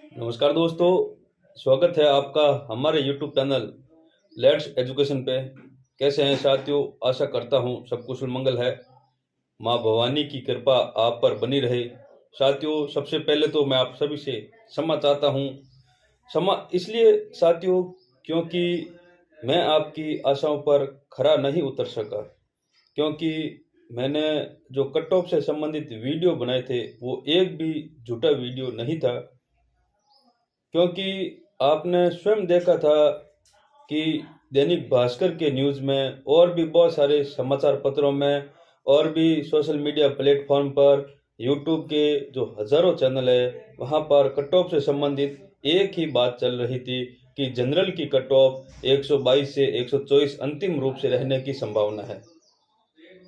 नमस्कार दोस्तों, स्वागत है आपका हमारे यूट्यूब चैनल लेट्स एजुकेशन पे। कैसे हैं साथियों? आशा करता हूं सब कुशल मंगल है। माँ भवानी की कृपा आप पर बनी रहे। साथियों, सबसे पहले तो मैं आप सभी से क्षमा चाहता हूं। क्षमा इसलिए साथियों क्योंकि मैं आपकी आशाओं पर खरा नहीं उतर सका, क्योंकि मैंने जो कट ऑफ से संबंधित वीडियो बनाए थे वो एक भी झूठा वीडियो नहीं था। क्योंकि आपने स्वयं देखा था कि दैनिक भास्कर के न्यूज़ में और भी बहुत सारे समाचार पत्रों में और भी सोशल मीडिया प्लेटफॉर्म पर यूट्यूब के जो हज़ारों चैनल है वहाँ पर कट ऑफ से संबंधित एक ही बात चल रही थी कि जनरल की कट ऑफ 122 से 124 अंतिम रूप से रहने की संभावना है।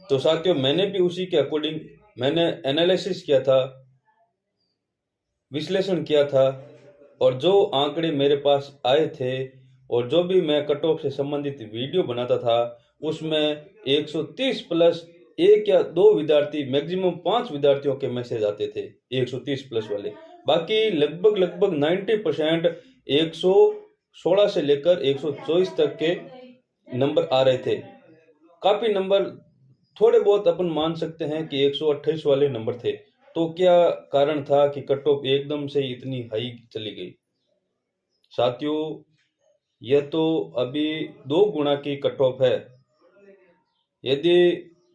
तो साथियों, मैंने भी उसी के अकॉर्डिंग मैंने एनालिसिस किया था, विश्लेषण किया था, और जो आंकड़े मेरे पास आए थे और जो भी मैं कट ऑफ से संबंधित वीडियो बनाता था उसमें 130 प्लस एक या दो विद्यार्थी, मैक्सिमम 5 विद्यार्थियों के मैसेज आते थे 130 प्लस वाले। बाकी लगभग 90% 116 से लेकर 124 तक के नंबर आ रहे थे। काफी नंबर, थोड़े बहुत अपन मान सकते हैं कि 128 वाले नंबर थे। तो क्या कारण था कि कट ऑफ एकदम से इतनी हाई चली गई? साथियों, यह तो अभी 2 गुना की कट ऑफ है। यदि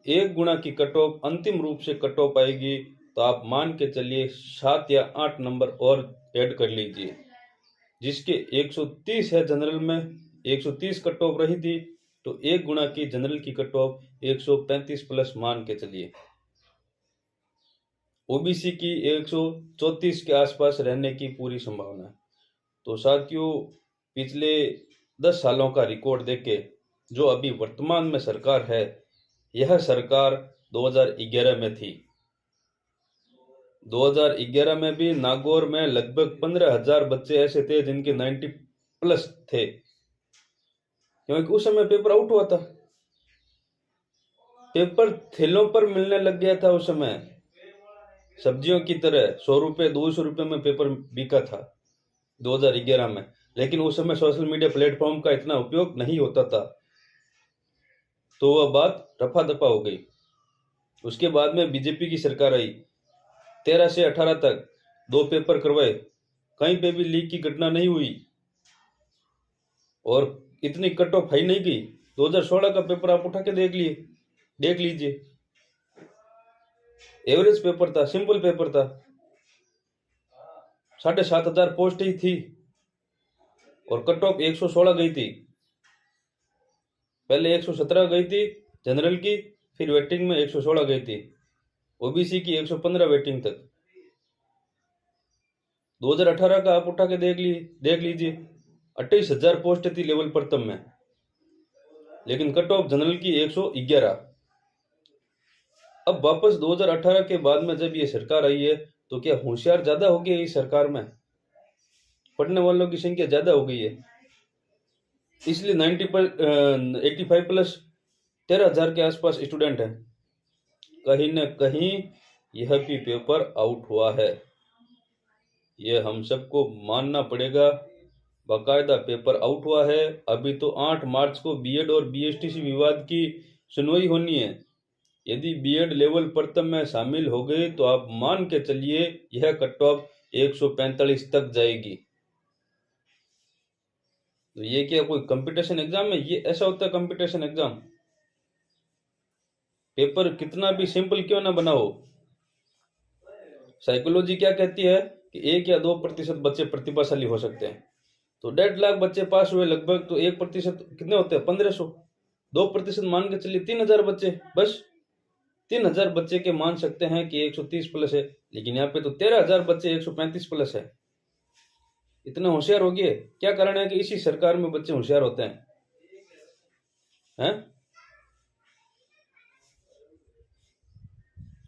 1 गुना की कट ऑफ अंतिम रूप से कट ऑफ आएगी तो आप मान के चलिए 7 या 8 नंबर और ऐड कर लीजिए, जिसके 130 है जनरल में, 130 कट ऑफ रही थी, तो 1 गुना की जनरल की कट ऑफ 135 प्लस मान के चलिए। ओबीसी की 134 के आसपास रहने की पूरी संभावना है। तो साथियों, पिछले 10 सालों का रिकॉर्ड देखे जो अभी वर्तमान में सरकार है, यह सरकार 2011 में थी। 2011 में भी नागौर में लगभग 15,000 बच्चे ऐसे थे जिनके 90 प्लस थे, क्योंकि उस समय पेपर आउट हुआ था। पेपर थैलों पर मिलने लग गया था उस समय, सब्जियों की तरह 100 रुपये 200 रुपये में पेपर बिका था 2011 में। लेकिन उस समय सोशल मीडिया प्लेटफॉर्म का इतना उपयोग नहीं होता था, तो वह बात रफा दफा हो गई। उसके बाद में बीजेपी की सरकार आई, 13 से 18 तक 2 पेपर करवाए, कहीं पे भी लीक की घटना नहीं हुई और इतनी कट ऑफ हाई नहीं गई। 2016 का पेपर आप उठा के देख लीजिए, एवरेज पेपर था, सिंपल पेपर था, 7,500 पोस्ट ही थी और कट ऑफ 116 गई थी। पहले 117 गई थी जनरल की, फिर वेटिंग में 116 गई थी, ओबीसी की 115 वेटिंग तक। 2018 का आप उठा के देख लीजिए, 28,000 पोस्ट थी लेवल प्रथम में, लेकिन कट ऑफ जनरल की 111। अब वापस 2018 के बाद में जब ये सरकार आई है तो क्या होशियार ज्यादा हो गए इस सरकार में? पढ़ने वालों की संख्या ज्यादा हो गई है, इसलिए 85 प्लस 13,000 के आसपास स्टूडेंट हैं। कहीं न कहीं यह भी पेपर आउट हुआ है, यह हम सबको मानना पड़ेगा। बाकायदा पेपर आउट हुआ है। अभी तो 8 मार्च को बीएड और बीएसटीसी विवाद की सुनवाई होनी है। यदि बीएड लेवल प्रथम में शामिल हो गए तो आप मान के चलिए यह कट ऑफ 145 तक जाएगी। तो ये क्या कोई कंपटीशन एग्जाम है? ये ऐसा होता है कंपटीशन एग्जाम? पेपर कितना भी सिंपल क्यों ना बनाओ, साइकोलॉजी क्या कहती है कि 1 या 2% बच्चे प्रतिभाशाली हो सकते हैं। तो 1.5 लाख बच्चे पास हुए लगभग, तो 1% कितने होते हैं? 1500। 2% मान के चलिए 3,000 बच्चे, बस 3,000 बच्चे के मान सकते हैं कि 130 प्लस है, लेकिन यहाँ पे तो 13,000 बच्चे 135 प्लस है। इतने होशियार हो गए? क्या कारण है कि इसी सरकार में बच्चे होशियार होते हैं?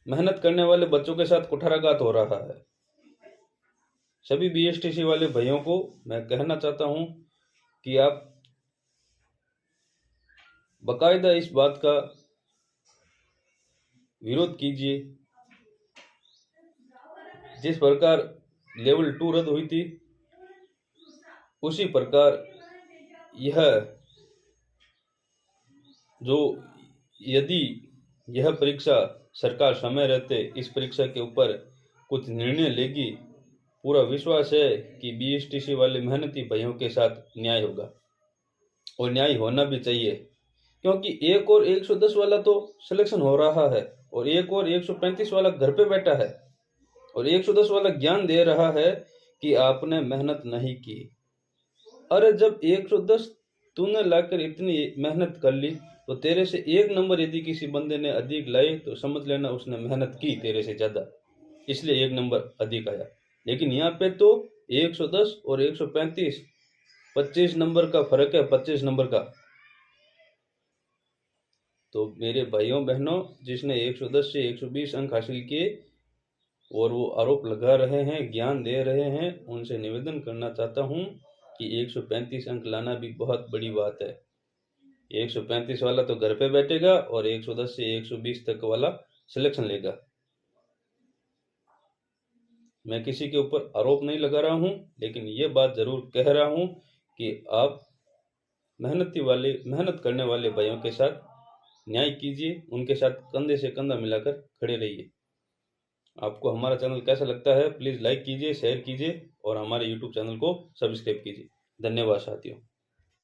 मेहनत करने वाले बच्चों के साथ कुठाराघात हो रहा है। सभी बीएसटीसी वाले भाइयों को मैं कहना चाहता हूं कि आप बकायदा इस बात का विरोध कीजिए। जिस प्रकार लेवल 2 रद्द हुई थी उसी प्रकार यह जो यदि यह परीक्षा सरकार समय रहते इस परीक्षा के ऊपर कुछ निर्णय लेगी, पूरा विश्वास है कि बीएसटीसी वाले मेहनती भाइयों के साथ न्याय होगा और न्याय होना भी चाहिए, क्योंकि एक और 110 वाला तो सिलेक्शन हो रहा है और एक और 135 वाला घर पे बैठा है और 110 वाला ज्ञान दे रहा है कि आपने मेहनत नहीं की। अरे जब 110 तूने लाकर इतनी मेहनत कर ली तो तेरे से एक नंबर यदि किसी बंदे ने अधिक लाए तो समझ लेना उसने मेहनत की तेरे से ज्यादा, इसलिए एक नंबर अधिक आया। लेकिन यहाँ पे तो 110 और 135 25 नंबर का फर्क है, 25 नंबर का। तो मेरे भाइयों बहनों, जिसने 110 से 120 अंक हासिल किए और वो आरोप लगा रहे हैं, ज्ञान दे रहे हैं, उनसे निवेदन करना चाहता हूं कि 135 अंक लाना भी बहुत बड़ी बात है। 135 वाला तो घर पे बैठेगा और 110 से 120 तक वाला सिलेक्शन लेगा। मैं किसी के ऊपर आरोप नहीं लगा रहा हूं, लेकिन ये बात जरूर कह रहा हूं कि आप मेहनत करने वाले भाइयों के साथ न्याय कीजिए, उनके साथ कंधे से कंधा मिलाकर खड़े रहिए। आपको हमारा चैनल कैसा लगता है प्लीज़ लाइक कीजिए, शेयर कीजिए और हमारे यूट्यूब चैनल को सब्सक्राइब कीजिए। धन्यवाद साथियों।